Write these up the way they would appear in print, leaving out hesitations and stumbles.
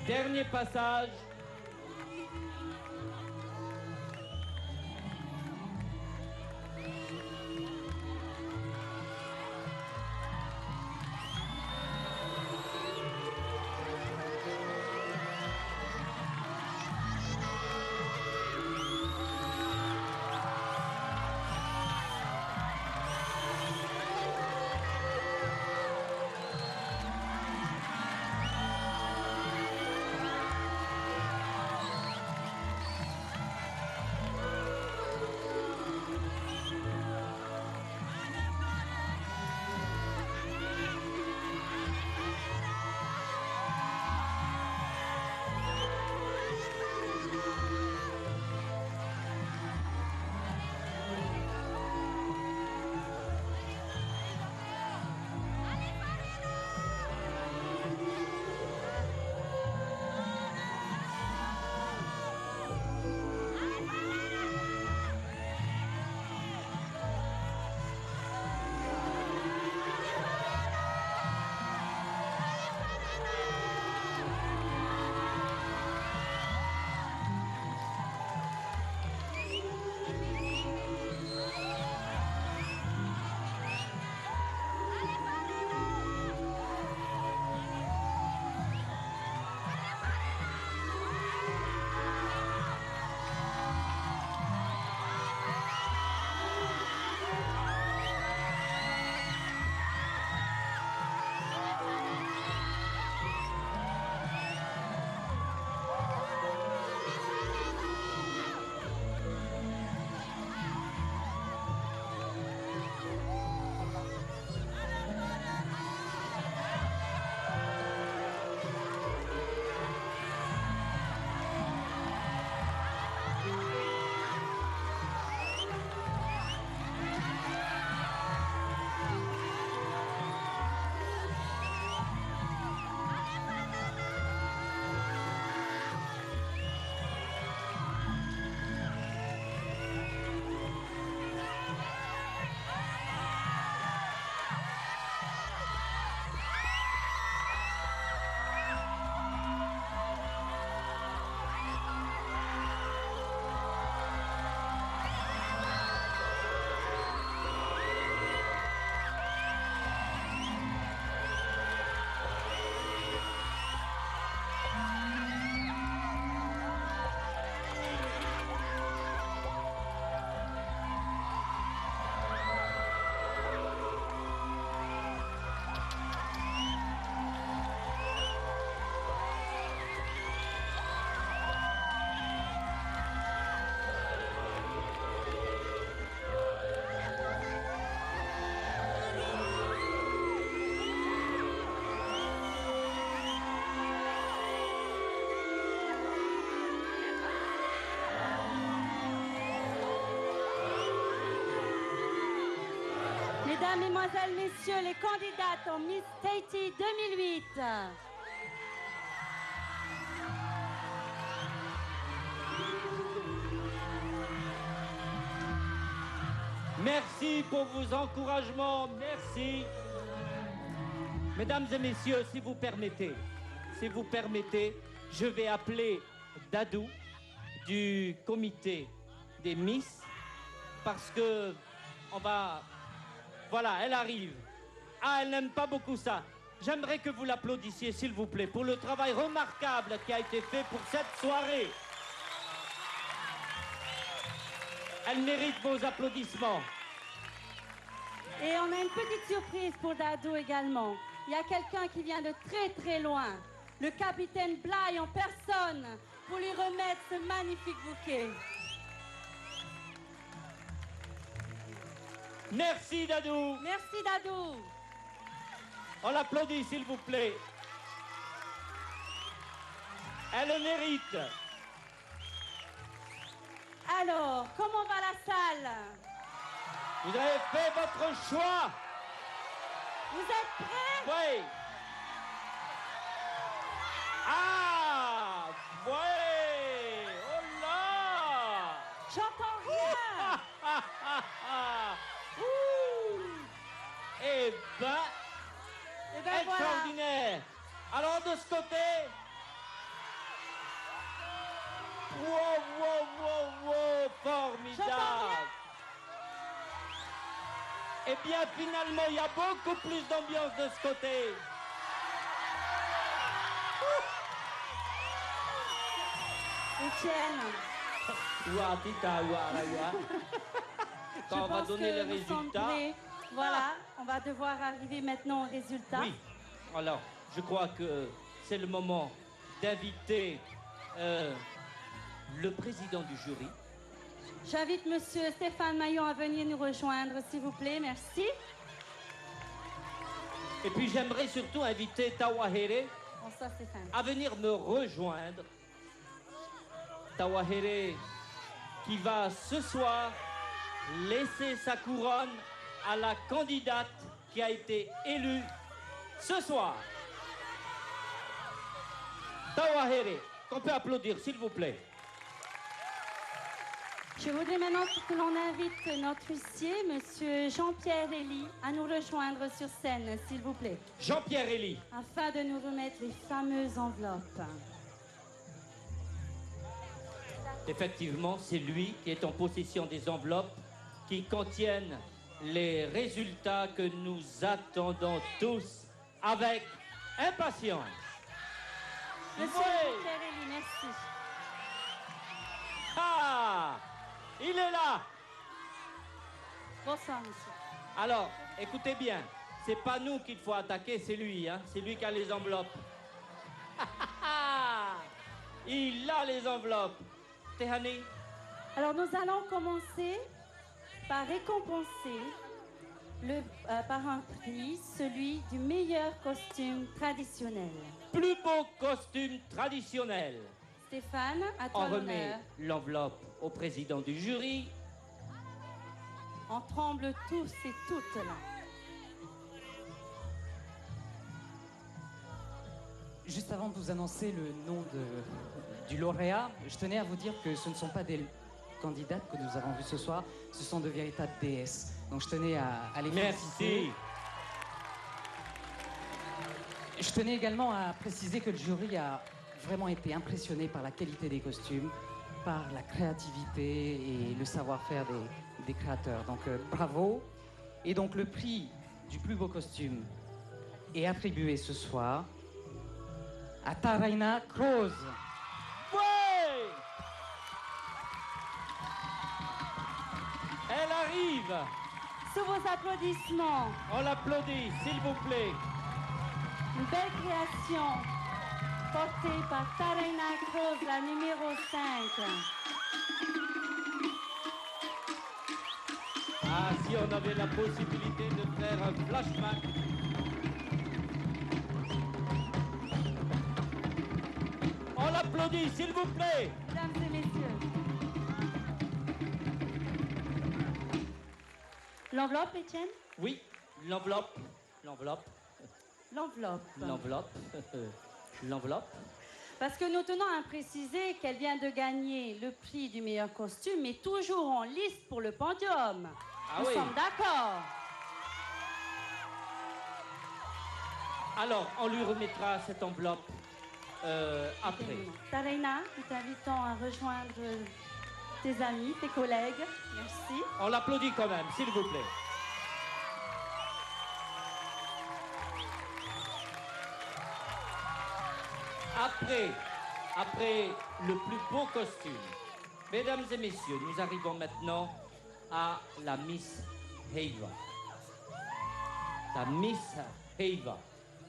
Dernier passage. Mesdames, Mesdemoiselles, Messieurs, les candidates en Miss Tahiti 2008. Merci pour vos encouragements, merci. Mesdames et messieurs, si vous permettez, je vais appeler Dadou du comité des Miss parce que on va... Voilà, elle arrive. Ah, elle n'aime pas beaucoup ça. J'aimerais que vous l'applaudissiez, s'il vous plaît, pour le travail remarquable qui a été fait pour cette soirée. Elle mérite vos applaudissements. Et on a une petite surprise pour Dadou également. Il y a quelqu'un qui vient de très très loin. Le capitaine Bligh en personne pour lui remettre ce magnifique bouquet. Merci Dadou. Merci Dadou. On l'applaudit s'il vous plaît. Elle le mérite. Alors, comment va la salle? Vous avez fait votre choix. Vous êtes prêts? Oui. Ah, oui. Oh là. J'entends rien. Eh ben voilà. extraordinaire. Alors de ce côté, Eh bien, finalement, il y a beaucoup plus d'ambiance de ce côté. Étienne, Ouah, tita, ouah, ouah. je Quand on va pense donner que les nous sommes résultats. prêts. Voilà, on va devoir arriver maintenant aux résultats. Oui, alors, je crois que c'est le moment d'inviter le président du jury. J'invite Monsieur Stéphane Maillon à venir nous rejoindre, s'il vous plaît. Merci. Et puis j'aimerais surtout inviter Tawahere Bonsoir Stéphane. à venir me rejoindre. Tawahere qui va ce soir laisser sa couronne à la candidate qui a été élue ce soir. Tawahere, qu'on peut applaudir, s'il vous plaît. Je voudrais maintenant que l'on invite notre huissier, Monsieur Jean-Pierre Elie, à nous rejoindre sur scène, s'il vous plaît, Jean-Pierre Elie. afin de nous remettre les fameuses enveloppes. Effectivement, c'est lui qui est en possession des enveloppes qui contiennent les résultats que nous attendons tous avec impatience. Monsieur Oui. Jean-Pierre Elie, merci. Ah, il est là. Bonsoir, monsieur. Alors, écoutez bien, c'est pas nous qu'il faut attaquer, c'est lui, hein. C'est lui qui a les enveloppes. Il a les enveloppes. Tehani, Alors, nous allons commencer par récompenser par un prix celui du meilleur costume traditionnel. plus beau costume traditionnel. Stéphane, à toi On remet l'honneur. l'enveloppe au président du jury. On tremble tous et toutes là. Juste avant de vous annoncer le nom du lauréat, je tenais à vous dire que ce ne sont pas des candidates que nous avons vues ce soir, ce sont de véritables déesses. Donc je tenais à les féliciter. Merci. Je tenais également à préciser que le jury a vraiment été impressionné par la qualité des costumes, par la créativité et le savoir-faire des créateurs. Donc bravo. Et donc le prix du plus beau costume est attribué ce soir à Taraina Kroos. Ouais. Elle arrive. Sous vos applaudissements, On l'applaudit, s'il vous plaît. une belle création portée par Taraina Kroos, la numéro 5. Ah, si on avait la possibilité de faire un flashback. On l'applaudit, s'il vous plaît. Mesdames et messieurs. L'enveloppe, Étienne? Oui, l'enveloppe. L'enveloppe. L'enveloppe. L'enveloppe. L'enveloppe. Parce que nous tenons à préciser qu'elle vient de gagner le prix du meilleur costume, mais toujours en liste pour le podium. Ah Nous oui. sommes d'accord. Alors, on lui remettra cette enveloppe après. Taraina, nous t'invitons à rejoindre tes amis, tes collègues. Merci. On l'applaudit quand même, s'il vous plaît. Après le plus beau costume, mesdames et messieurs, nous arrivons maintenant à la Miss Heiva. La Miss Heiva.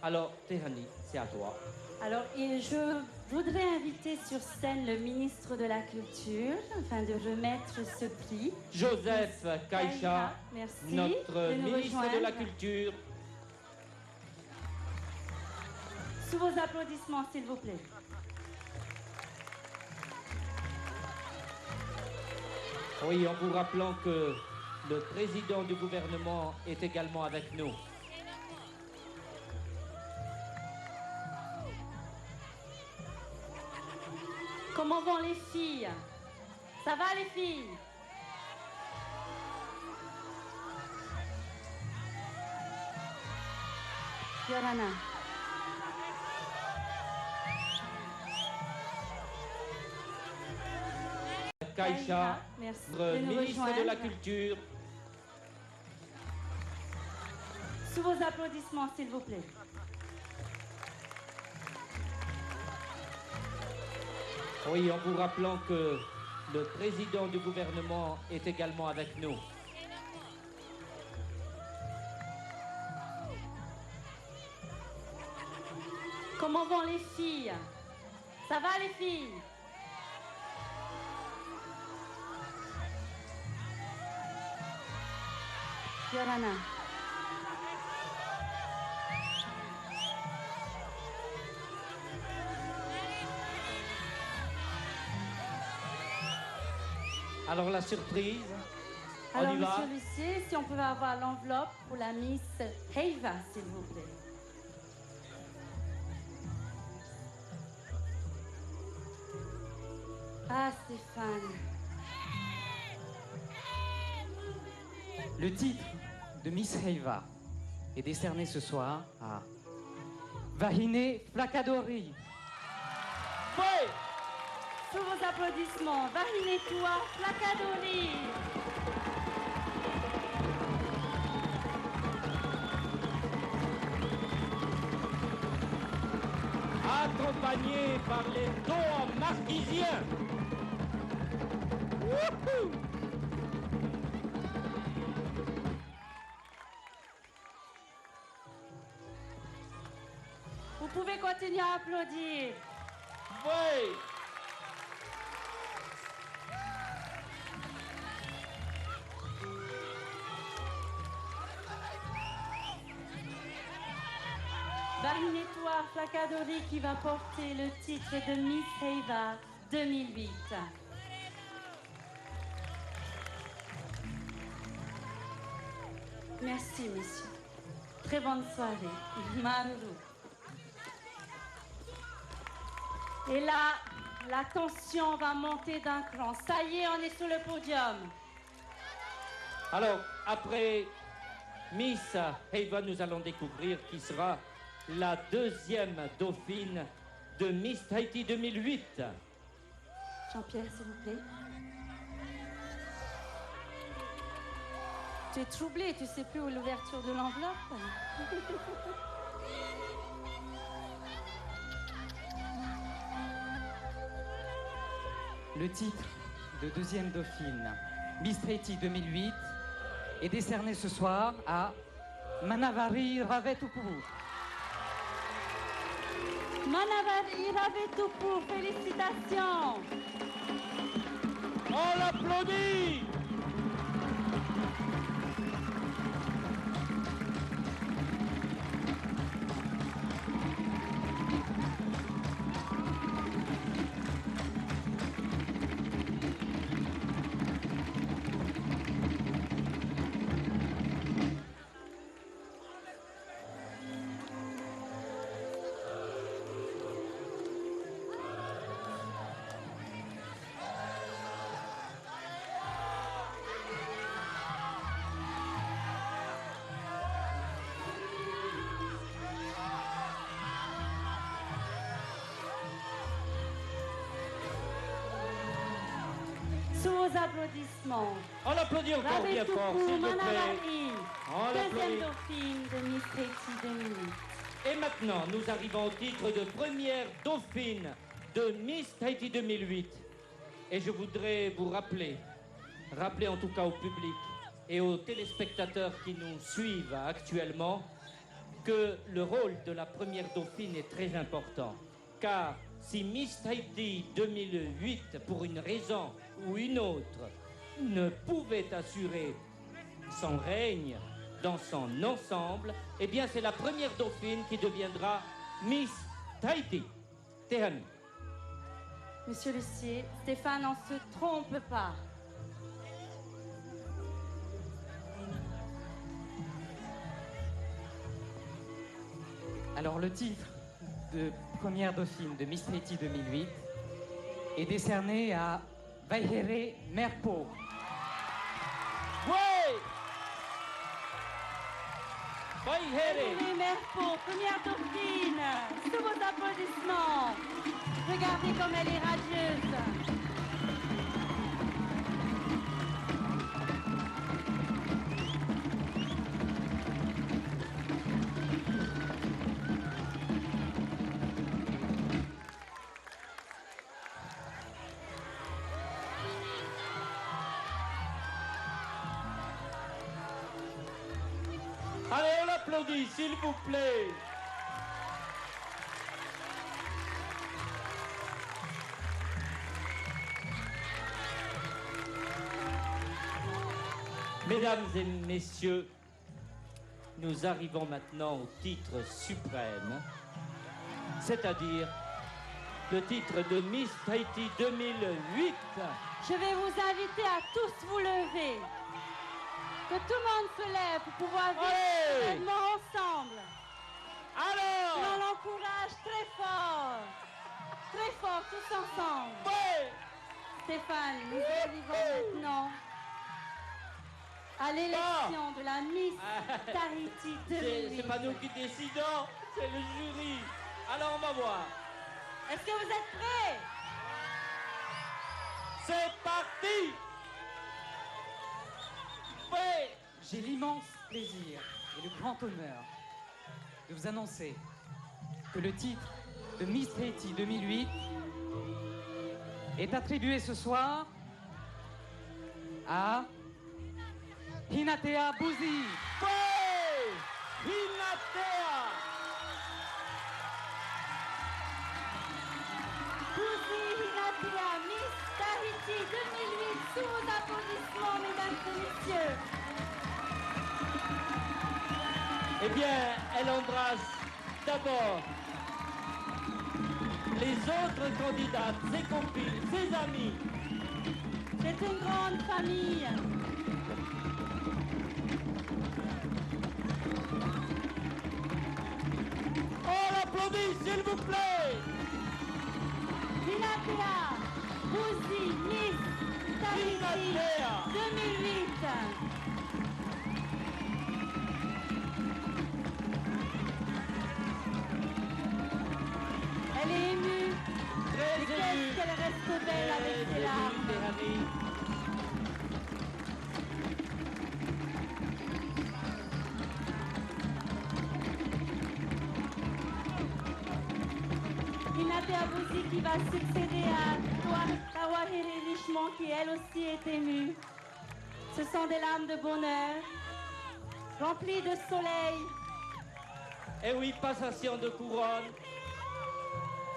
Alors, Tehani, c'est à toi. Alors, et je voudrais inviter sur scène le ministre de la Culture afin de remettre ce prix. Joseph Kaïcha, merci notre de nous ministre de la rejoindre. Culture. Sous vos applaudissements, s'il vous plaît. Oui, en vous rappelant que le président du gouvernement est également avec nous. Comment vont les filles? Ça va les filles? Yorana. Kaïcha, Merci notre de nous ministre de la rejoindre. Culture. Sous vos applaudissements, s'il vous plaît. Oui, en vous rappelant que le président du gouvernement est également avec nous. Comment vont les filles? Ça va les filles? Yorana. Alors la surprise, Alors, on y va. monsieur Lucier, si on pouvait avoir l'enveloppe pour la Miss Heiva, s'il vous plaît. Ah, Stéphane. Le titre de Miss Heiva est décerné ce soir à Vahine Flacadori. Oui. Sous vos applaudissements, Vahine-toi, Flacadori. Accompagné par les dos marquisiens. Wouhou! Vous pouvez continuer à applaudir. Oui. Vahine-toi, Flacadori qui va porter le titre de Miss Heiva 2008. Merci, messieurs. Très bonne soirée. Maruru. Et là, la tension va monter d'un cran. Ça y est, on est sur le podium. Alors, après Miss Heiva, nous allons découvrir qui sera la deuxième dauphine de Miss Tahiti 2008. Jean-Pierre, s'il vous plaît. Tu es troublé, tu sais plus où est l'ouverture de l'enveloppe. Le titre de deuxième dauphine Miss Tahiti 2008 est décerné ce soir à Manavari Ravetupu. Manavari Ravetupu, félicitations. On l'applaudit. Sous vos applaudissements. On l'applaudit encore bien fort, Ravetupu, s'il vous plaît. Manavari, On deuxième l'applaudit. dauphine de Miss Tahiti 2008. Et maintenant, nous arrivons au titre de première dauphine de Miss Tahiti 2008. Et je voudrais vous rappeler en tout cas au public et aux téléspectateurs qui nous suivent actuellement, que le rôle de la première dauphine est très important. Car si Miss Tahiti 2008, pour une raison ou une autre, ne pouvait assurer son règne dans son ensemble, eh bien c'est la première dauphine qui deviendra Miss Tahiti. Tehani. Monsieur Lucier, Stéphane, on ne se trompe pas. Alors le titre de première dauphine de Miss Tahiti 2008 est décerné à Vaihere Merpo. Oui! Vaihere! Oui, Merpo, première dauphine. Sous vos applaudissements. Regardez comme elle est radieuse. applaudit, s'il vous plaît. Mesdames et messieurs, nous arrivons maintenant au titre suprême, c'est-à-dire le titre de Miss Tahiti 2008. Je vais vous inviter à tous vous lever. Que tout le monde se lève pour pouvoir vivre Allez! l'événement ensemble. Alors, Et on l'encourage très fort, tous ensemble. ouais, Stéphane, nous arrivons maintenant à l'élection de la Miss Tahiti c'est 2008. pas nous qui décidons, c'est le jury. Alors on va voir. Est-ce que vous êtes prêts? C'est parti. Ouais. J'ai l'immense plaisir et le grand honneur de vous annoncer que le titre de Miss Tahiti 2008 est attribué ce soir à Hinatea Bouzi. Ouais. Hinatea. Bouzi Hinatea, Miss Tahiti 2008, sous vos applaudissements, mesdames et messieurs. Eh bien, elle embrasse d'abord les autres candidates, ses copines, ses amis. C'est une grande famille. On l'applaudit, s'il vous plaît. Hinatea, Bouzi, Miss Tahiti Hinatea. 2008. Elle est émue. Très Et émue. qu'est-ce qu'elle reste belle avec ses Très larmes. émue, mes amis. Hinatea Bouzi qui va succéder à Tawahere Richemont qui elle aussi est émue. Ce sont des larmes de bonheur, remplies de soleil. Eh oui, passation de couronne.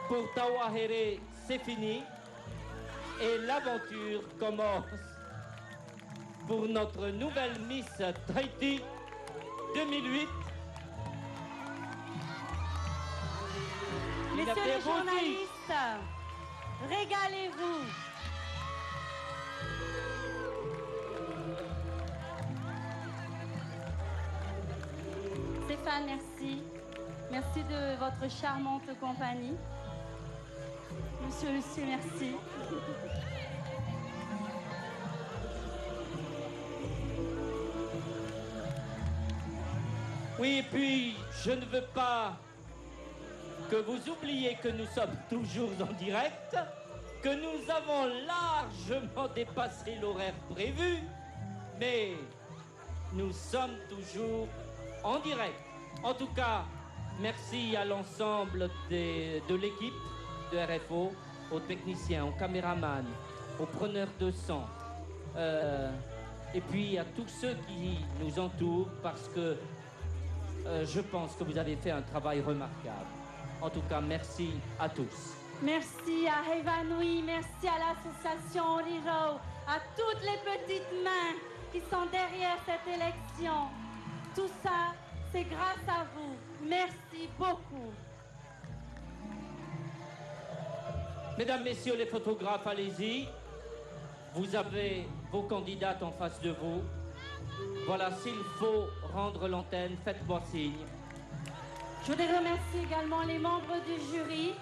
Pour Tawahere, c'est fini. Et l'aventure commence pour notre nouvelle Miss Tahiti 2008. Messieurs Hinatea les Bouzi. journalistes, régalez-vous. Stéphane, merci. Merci de votre charmante compagnie. Monsieur Lucier, merci. Oui, et puis, je ne veux pas que vous oubliez que nous sommes toujours en direct, que nous avons largement dépassé l'horaire prévu, mais nous sommes toujours en direct. En tout cas, merci à l'ensemble de l'équipe de RFO, aux techniciens, aux caméramans, aux preneurs de son, et puis à tous ceux qui nous entourent, parce que je pense que vous avez fait un travail remarquable. En tout cas, merci à tous. Merci à Evanouie, merci à l'association Riro, à toutes les petites mains qui sont derrière cette élection. Tout ça, c'est grâce à vous. Merci beaucoup. Mesdames, Messieurs les photographes, allez-y. Vous avez vos candidates en face de vous. Voilà, s'il faut rendre l'antenne, faites-moi signe. Je voudrais remercier également les membres du jury,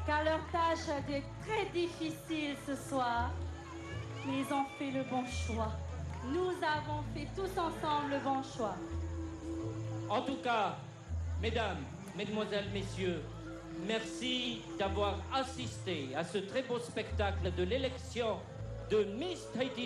car leur tâche a été très difficile ce soir, mais ils ont fait le bon choix. Nous avons fait tous ensemble le bon choix. En tout cas, mesdames, mesdemoiselles, messieurs, merci d'avoir assisté à ce très beau spectacle de l'élection de Miss Tahiti.